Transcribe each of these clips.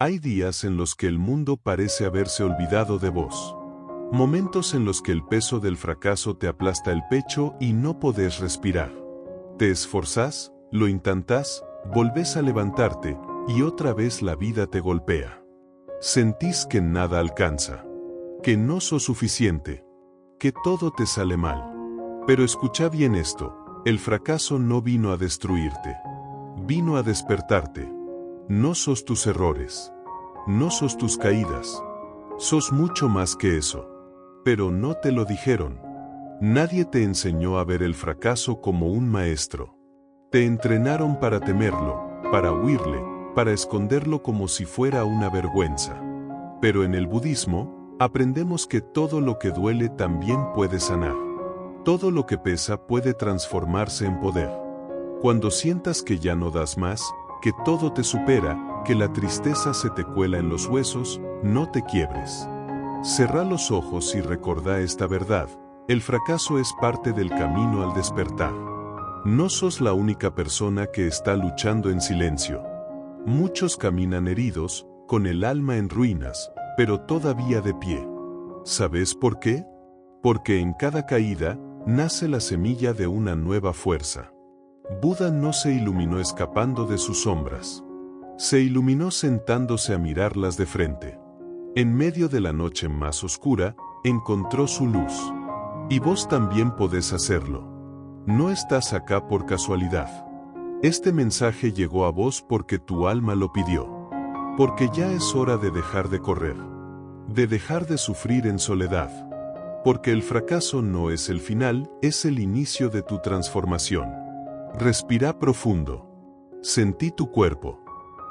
Hay días en los que el mundo parece haberse olvidado de vos. Momentos en los que el peso del fracaso te aplasta el pecho y no podés respirar. Te esforzás, lo intentás, volvés a levantarte, y otra vez la vida te golpea. Sentís que nada alcanza, que no sos suficiente, que todo te sale mal. Pero escucha bien esto, el fracaso no vino a destruirte, vino a despertarte. No sos tus errores, no sos tus caídas, sos mucho más que eso. Pero no te lo dijeron. Nadie te enseñó a ver el fracaso como un maestro. Te entrenaron para temerlo, para huirle, para esconderlo como si fuera una vergüenza. Pero en el budismo, aprendemos que todo lo que duele también puede sanar. Todo lo que pesa puede transformarse en poder. Cuando sientas que ya no das más, que todo te supera, que la tristeza se te cuela en los huesos, no te quiebres. Cerrá los ojos y recordá esta verdad, el fracaso es parte del camino al despertar. No sos la única persona que está luchando en silencio. Muchos caminan heridos, con el alma en ruinas, pero todavía de pie. ¿Sabes por qué? Porque en cada caída, nace la semilla de una nueva fuerza. Buda no se iluminó escapando de sus sombras. Se iluminó sentándose a mirarlas de frente. En medio de la noche más oscura, encontró su luz. Y vos también podés hacerlo. No estás acá por casualidad. Este mensaje llegó a vos porque tu alma lo pidió. Porque ya es hora de dejar de correr. De dejar de sufrir en soledad. Porque el fracaso no es el final, es el inicio de tu transformación. Respirá profundo. Sentí tu cuerpo.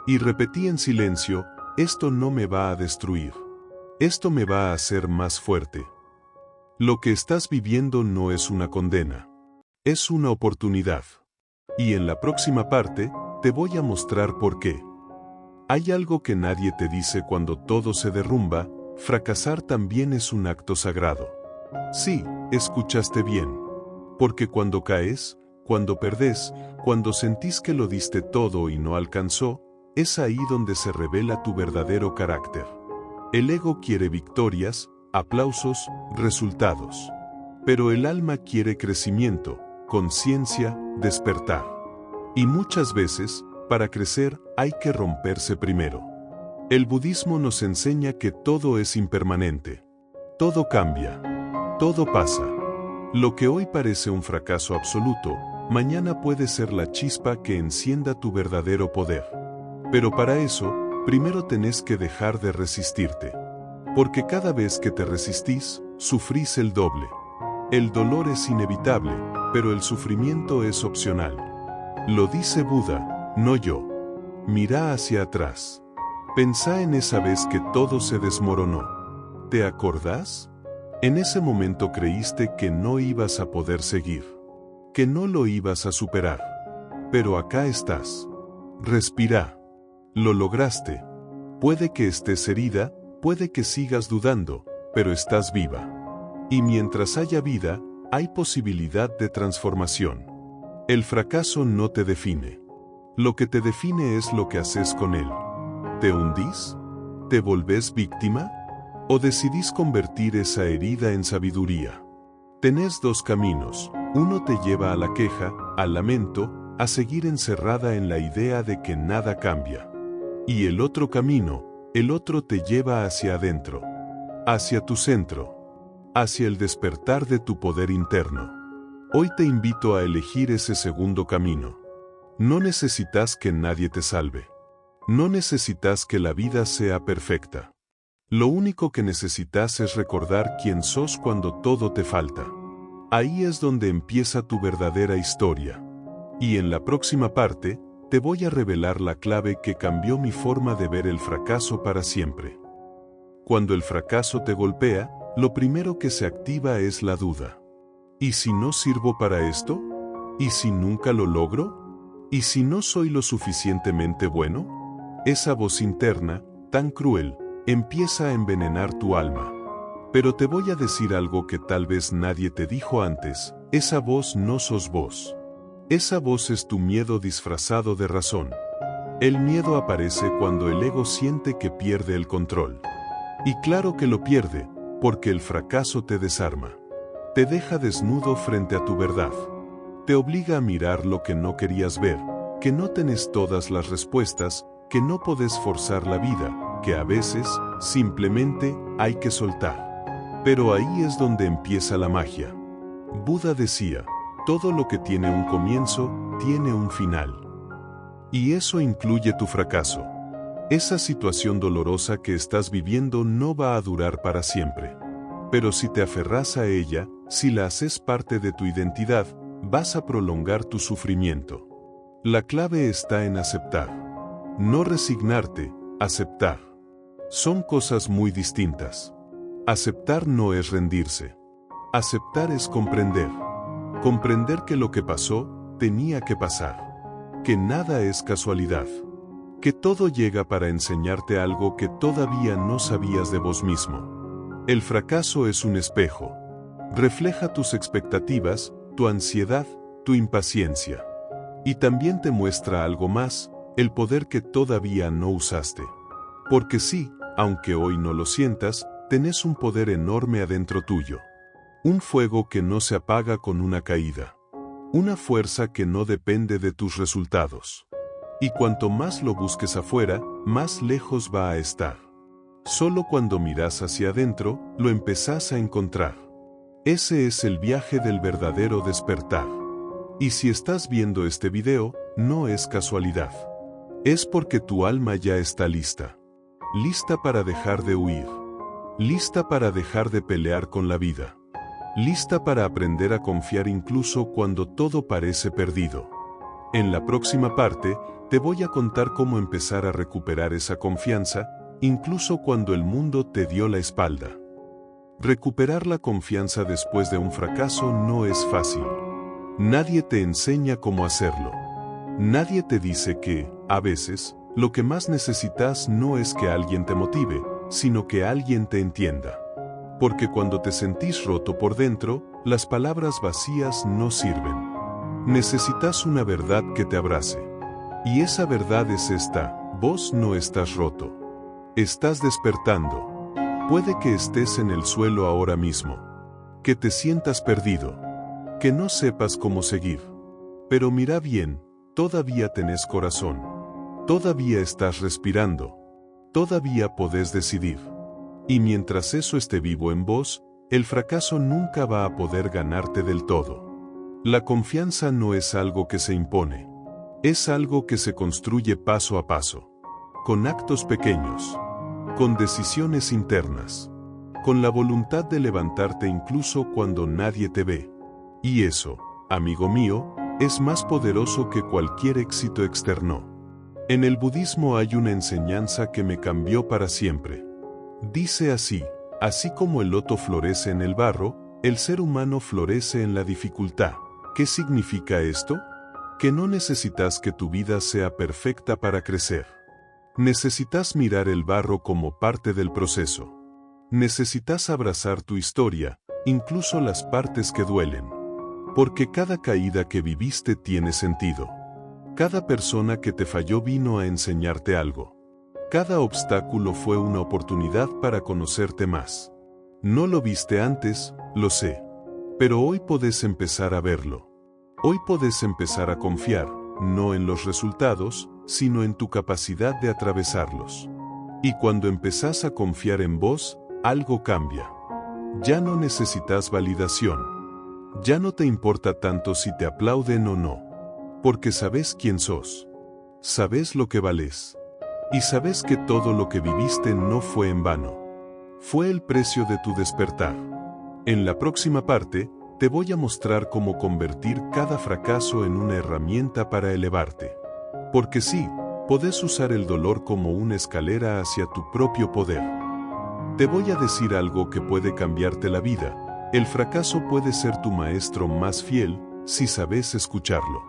Y repetí en silencio, esto no me va a destruir. Esto me va a hacer más fuerte. Lo que estás viviendo no es una condena. Es una oportunidad. Y en la próxima parte, te voy a mostrar por qué. Hay algo que nadie te dice cuando todo se derrumba, fracasar también es un acto sagrado. Sí, escuchaste bien. Porque cuando caes, cuando perdés, cuando sentís que lo diste todo y no alcanzó, es ahí donde se revela tu verdadero carácter. El ego quiere victorias, aplausos, resultados. Pero el alma quiere crecimiento, conciencia, despertar. Y muchas veces, para crecer, hay que romperse primero. El budismo nos enseña que todo es impermanente. Todo cambia. Todo pasa. Lo que hoy parece un fracaso absoluto, mañana puede ser la chispa que encienda tu verdadero poder. Pero para eso, primero tenés que dejar de resistirte. Porque cada vez que te resistís, sufrís el doble. El dolor es inevitable, pero el sufrimiento es opcional. Lo dice Buda, no yo. Mirá hacia atrás. Pensá en esa vez que todo se desmoronó. ¿Te acordás? En ese momento creíste que no ibas a poder seguir. Que no lo ibas a superar. Pero acá estás. Respirá. Lo lograste. Puede que estés herida, puede que sigas dudando, pero estás viva. Y mientras haya vida, hay posibilidad de transformación. El fracaso no te define. Lo que te define es lo que haces con él. ¿Te hundís? ¿Te volvés víctima? ¿O decidís convertir esa herida en sabiduría? Tenés dos caminos. Uno te lleva a la queja, al lamento, a seguir encerrada en la idea de que nada cambia. Y el otro camino, el otro te lleva hacia adentro, hacia tu centro, hacia el despertar de tu poder interno. Hoy te invito a elegir ese segundo camino. No necesitas que nadie te salve. No necesitas que la vida sea perfecta. Lo único que necesitas es recordar quién sos cuando todo te falta. Ahí es donde empieza tu verdadera historia. Y en la próxima parte, te voy a revelar la clave que cambió mi forma de ver el fracaso para siempre. Cuando el fracaso te golpea, lo primero que se activa es la duda. ¿Y si no sirvo para esto? ¿Y si nunca lo logro? ¿Y si no soy lo suficientemente bueno? Esa voz interna, tan cruel, empieza a envenenar tu alma. Pero te voy a decir algo que tal vez nadie te dijo antes, esa voz no sos vos. Esa voz es tu miedo disfrazado de razón. El miedo aparece cuando el ego siente que pierde el control. Y claro que lo pierde, porque el fracaso te desarma. Te deja desnudo frente a tu verdad. Te obliga a mirar lo que no querías ver, que no tenés todas las respuestas, que no podés forzar la vida, que a veces, simplemente, hay que soltar. Pero ahí es donde empieza la magia. Buda decía, todo lo que tiene un comienzo, tiene un final. Y eso incluye tu fracaso. Esa situación dolorosa que estás viviendo no va a durar para siempre. Pero si te aferras a ella, si la haces parte de tu identidad, vas a prolongar tu sufrimiento. La clave está en aceptar. No resignarte, aceptar. Son cosas muy distintas. Aceptar no es rendirse. Aceptar es comprender. Comprender que lo que pasó, tenía que pasar. Que nada es casualidad. Que todo llega para enseñarte algo que todavía no sabías de vos mismo. El fracaso es un espejo. Refleja tus expectativas, tu ansiedad, tu impaciencia. Y también te muestra algo más, el poder que todavía no usaste. Porque sí, aunque hoy no lo sientas, tenés un poder enorme adentro tuyo. Un fuego que no se apaga con una caída. Una fuerza que no depende de tus resultados. Y cuanto más lo busques afuera, más lejos va a estar. Solo cuando miras hacia adentro, lo empezás a encontrar. Ese es el viaje del verdadero despertar. Y si estás viendo este video, no es casualidad. Es porque tu alma ya está lista. Lista para dejar de huir. Lista para dejar de pelear con la vida. Lista para aprender a confiar incluso cuando todo parece perdido. En la próxima parte, te voy a contar cómo empezar a recuperar esa confianza, incluso cuando el mundo te dio la espalda. Recuperar la confianza después de un fracaso no es fácil. Nadie te enseña cómo hacerlo. Nadie te dice que, a veces, lo que más necesitas no es que alguien te motive, sino que alguien te entienda. Porque cuando te sentís roto por dentro, las palabras vacías no sirven. Necesitas una verdad que te abrace. Y esa verdad es esta: vos no estás roto. Estás despertando. Puede que estés en el suelo ahora mismo. Que te sientas perdido. Que no sepas cómo seguir. Pero mira bien, todavía tenés corazón. Todavía estás respirando. Todavía podés decidir. Y mientras eso esté vivo en vos, el fracaso nunca va a poder ganarte del todo. La confianza no es algo que se impone. Es algo que se construye paso a paso. Con actos pequeños. Con decisiones internas. Con la voluntad de levantarte incluso cuando nadie te ve. Y eso, amigo mío, es más poderoso que cualquier éxito externo. En el budismo hay una enseñanza que me cambió para siempre. Dice así: así como el loto florece en el barro, el ser humano florece en la dificultad. ¿Qué significa esto? Que no necesitas que tu vida sea perfecta para crecer. Necesitas mirar el barro como parte del proceso. Necesitas abrazar tu historia, incluso las partes que duelen. Porque cada caída que viviste tiene sentido. Cada persona que te falló vino a enseñarte algo. Cada obstáculo fue una oportunidad para conocerte más. No lo viste antes, lo sé. Pero hoy podés empezar a verlo. Hoy podés empezar a confiar, no en los resultados, sino en tu capacidad de atravesarlos. Y cuando empezás a confiar en vos, algo cambia. Ya no necesitas validación. Ya no te importa tanto si te aplauden o no. Porque sabes quién sos. Sabes lo que valés. Y sabes que todo lo que viviste no fue en vano. Fue el precio de tu despertar. En la próxima parte, te voy a mostrar cómo convertir cada fracaso en una herramienta para elevarte. Porque sí, podés usar el dolor como una escalera hacia tu propio poder. Te voy a decir algo que puede cambiarte la vida. El fracaso puede ser tu maestro más fiel, si sabes escucharlo.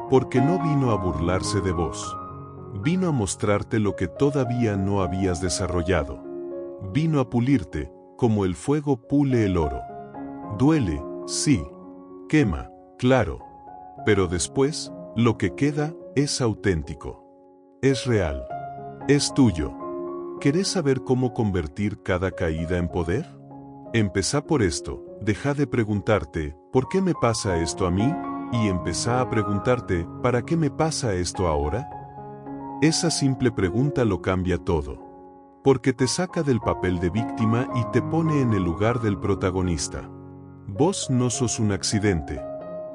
Porque no vino a burlarse de vos. Vino a mostrarte lo que todavía no habías desarrollado. Vino a pulirte, como el fuego pule el oro. Duele, sí. Quema, claro. Pero después, lo que queda, es auténtico. Es real. Es tuyo. ¿Querés saber cómo convertir cada caída en poder? Empezá por esto. Deja de preguntarte, ¿por qué me pasa esto a mí? Y empezá a preguntarte, ¿para qué me pasa esto ahora? Esa simple pregunta lo cambia todo. Porque te saca del papel de víctima y te pone en el lugar del protagonista. Vos no sos un accidente.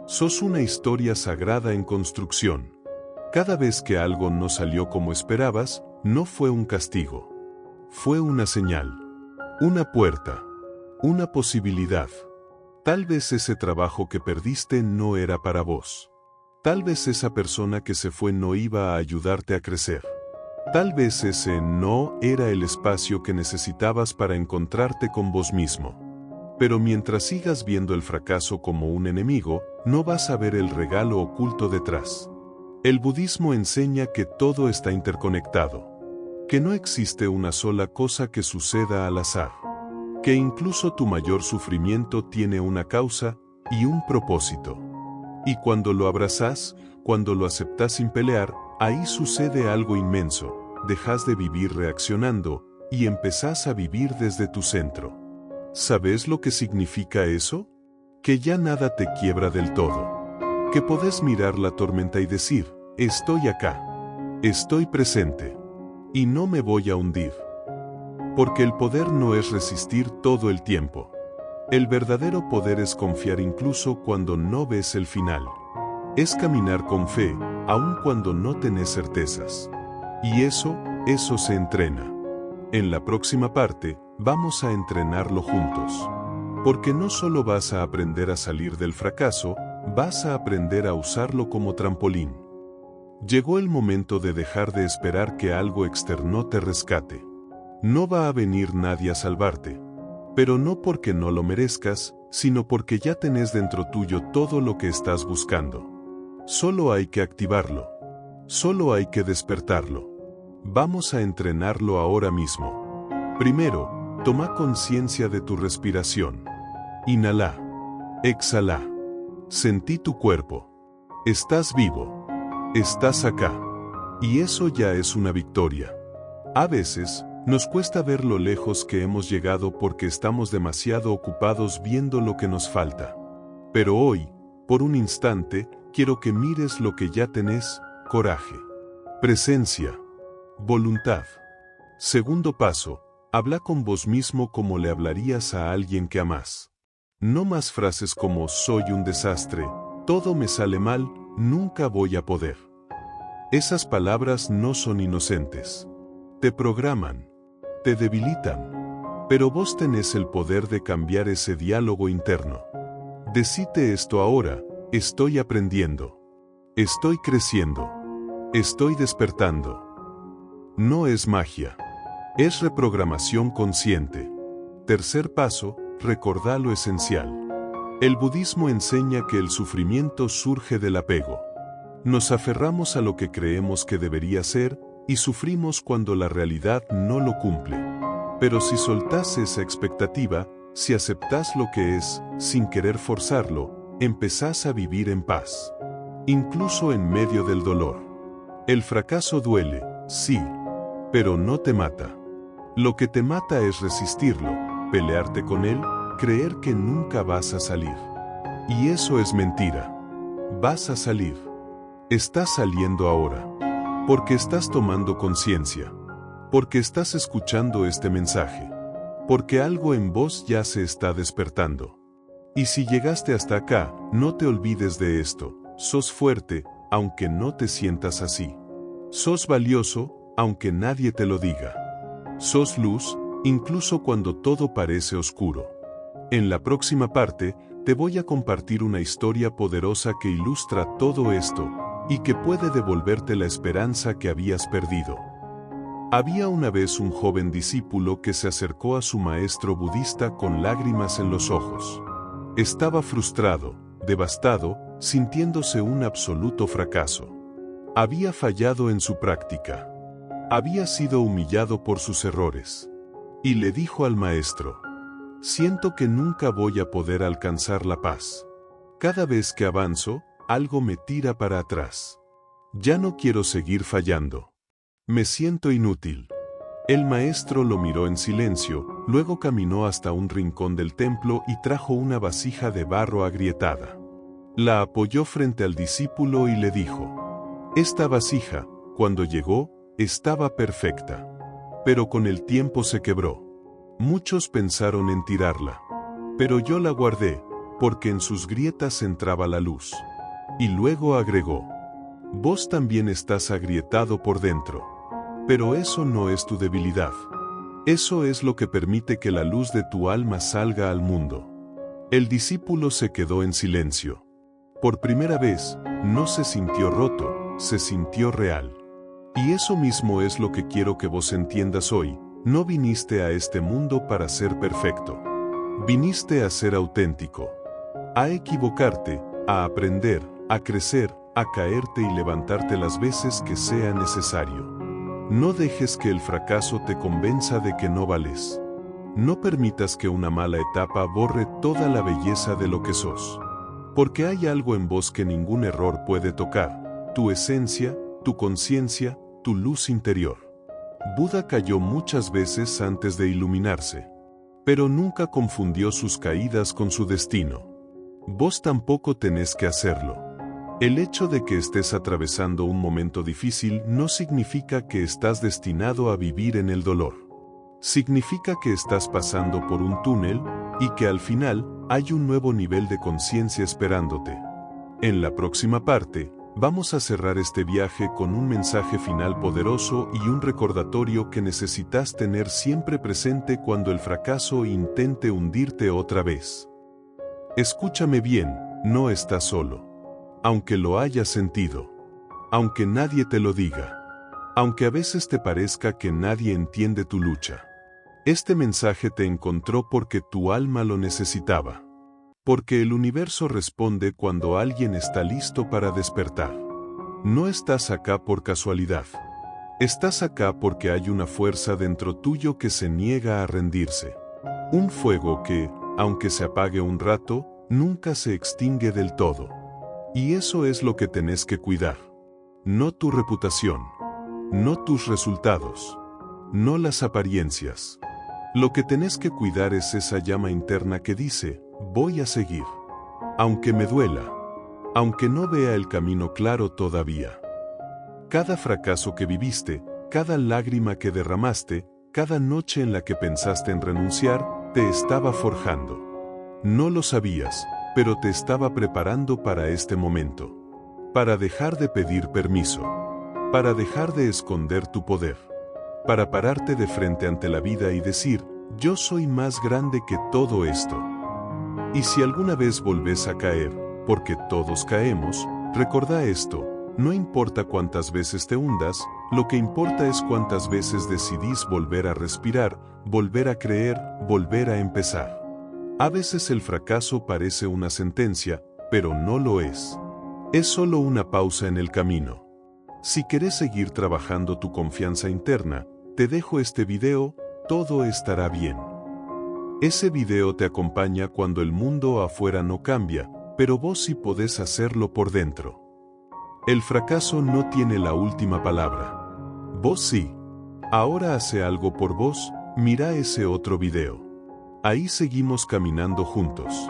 Sos una historia sagrada en construcción. Cada vez que algo no salió como esperabas, no fue un castigo. Fue una señal. Una puerta. Una posibilidad. Tal vez ese trabajo que perdiste no era para vos. Tal vez esa persona que se fue no iba a ayudarte a crecer. Tal vez ese no era el espacio que necesitabas para encontrarte con vos mismo. Pero mientras sigas viendo el fracaso como un enemigo, no vas a ver el regalo oculto detrás. El budismo enseña que todo está interconectado. Que no existe una sola cosa que suceda al azar. Que incluso tu mayor sufrimiento tiene una causa y un propósito. Y cuando lo abrazás, cuando lo aceptás sin pelear, ahí sucede algo inmenso. Dejas de vivir reaccionando y empezás a vivir desde tu centro. ¿Sabes lo que significa eso? Que ya nada te quiebra del todo. Que podés mirar la tormenta y decir, estoy acá. Estoy presente. Y no me voy a hundir. Porque el poder no es resistir todo el tiempo. El verdadero poder es confiar incluso cuando no ves el final. Es caminar con fe, aun cuando no tenés certezas. Y eso se entrena. En la próxima parte, vamos a entrenarlo juntos. Porque no solo vas a aprender a salir del fracaso, vas a aprender a usarlo como trampolín. Llegó el momento de dejar de esperar que algo externo te rescate. No va a venir nadie a salvarte. Pero no porque no lo merezcas, sino porque ya tenés dentro tuyo todo lo que estás buscando. Solo hay que activarlo. Solo hay que despertarlo. Vamos a entrenarlo ahora mismo. Primero, toma conciencia de tu respiración. Inhala. Exhala. Sentí tu cuerpo. Estás vivo. Estás acá. Y eso ya es una victoria. A veces, nos cuesta ver lo lejos que hemos llegado porque estamos demasiado ocupados viendo lo que nos falta. Pero hoy, por un instante, quiero que mires lo que ya tenés: coraje, presencia, voluntad. Segundo paso, habla con vos mismo como le hablarías a alguien que amás. No más frases como soy un desastre, todo me sale mal, nunca voy a poder. Esas palabras no son inocentes. Te programan. Te debilitan. Pero vos tenés el poder de cambiar ese diálogo interno. Decite esto ahora: estoy aprendiendo. Estoy creciendo. Estoy despertando. No es magia. Es reprogramación consciente. Tercer paso, recordá lo esencial. El budismo enseña que el sufrimiento surge del apego. Nos aferramos a lo que creemos que debería ser, y sufrimos cuando la realidad no lo cumple. Pero si soltás esa expectativa, si aceptás lo que es, sin querer forzarlo, empezás a vivir en paz. Incluso en medio del dolor. El fracaso duele, sí, pero no te mata. Lo que te mata es resistirlo, pelearte con él, creer que nunca vas a salir. Y eso es mentira. Vas a salir. Estás saliendo ahora. Porque estás tomando conciencia. Porque estás escuchando este mensaje. Porque algo en vos ya se está despertando. Y si llegaste hasta acá, no te olvides de esto: sos fuerte, aunque no te sientas así. Sos valioso, aunque nadie te lo diga. Sos luz, incluso cuando todo parece oscuro. En la próxima parte, te voy a compartir una historia poderosa que ilustra todo esto, y que puede devolverte la esperanza que habías perdido. Había una vez un joven discípulo que se acercó a su maestro budista con lágrimas en los ojos. Estaba frustrado, devastado, sintiéndose un absoluto fracaso. Había fallado en su práctica. Había sido humillado por sus errores. Y le dijo al maestro: siento que nunca voy a poder alcanzar la paz. Cada vez que avanzo, algo me tira para atrás. Ya no quiero seguir fallando. Me siento inútil. El maestro lo miró en silencio, luego caminó hasta un rincón del templo y trajo una vasija de barro agrietada. La apoyó frente al discípulo y le dijo: Esta vasija, cuando llegó, estaba perfecta. Pero con el tiempo se quebró. Muchos pensaron en tirarla. Pero yo la guardé, porque en sus grietas entraba la luz. Y luego agregó: Vos también estás agrietado por dentro. Pero eso no es tu debilidad. Eso es lo que permite que la luz de tu alma salga al mundo. El discípulo se quedó en silencio. Por primera vez, no se sintió roto, se sintió real. Y eso mismo es lo que quiero que vos entiendas hoy. No viniste a este mundo para ser perfecto. Viniste a ser auténtico. A equivocarte, a aprender, a crecer, a caerte y levantarte las veces que sea necesario. No dejes que el fracaso te convenza de que no vales. No permitas que una mala etapa borre toda la belleza de lo que sos. Porque hay algo en vos que ningún error puede tocar: tu esencia, tu conciencia, tu luz interior. Buda cayó muchas veces antes de iluminarse, pero nunca confundió sus caídas con su destino. Vos tampoco tenés que hacerlo. El hecho de que estés atravesando un momento difícil no significa que estás destinado a vivir en el dolor. Significa que estás pasando por un túnel y que al final hay un nuevo nivel de conciencia esperándote. En la próxima parte, vamos a cerrar este viaje con un mensaje final poderoso y un recordatorio que necesitas tener siempre presente cuando el fracaso intente hundirte otra vez. Escúchame bien, no estás solo. Aunque lo hayas sentido. Aunque nadie te lo diga. Aunque a veces te parezca que nadie entiende tu lucha. Este mensaje te encontró porque tu alma lo necesitaba. Porque el universo responde cuando alguien está listo para despertar. No estás acá por casualidad. Estás acá porque hay una fuerza dentro tuyo que se niega a rendirse. Un fuego que, aunque se apague un rato, nunca se extingue del todo. Y eso es lo que tenés que cuidar. No tu reputación. No tus resultados. No las apariencias. Lo que tenés que cuidar es esa llama interna que dice: voy a seguir. Aunque me duela. Aunque no vea el camino claro todavía. Cada fracaso que viviste, cada lágrima que derramaste, cada noche en la que pensaste en renunciar, te estaba forjando. No lo sabías, pero te estaba preparando para este momento. Para dejar de pedir permiso. Para dejar de esconder tu poder. Para pararte de frente ante la vida y decir: yo soy más grande que todo esto. Y si alguna vez volvés a caer, porque todos caemos, recordá esto: no importa cuántas veces te hundas, lo que importa es cuántas veces decidís volver a respirar, volver a creer, volver a empezar. A veces el fracaso parece una sentencia, pero no lo es. Es solo una pausa en el camino. Si querés seguir trabajando tu confianza interna, te dejo este video: todo estará bien. Ese video te acompaña cuando el mundo afuera no cambia, pero vos sí podés hacerlo por dentro. El fracaso no tiene la última palabra. Vos sí. Ahora hace algo por vos, mira ese otro video. Ahí seguimos caminando juntos.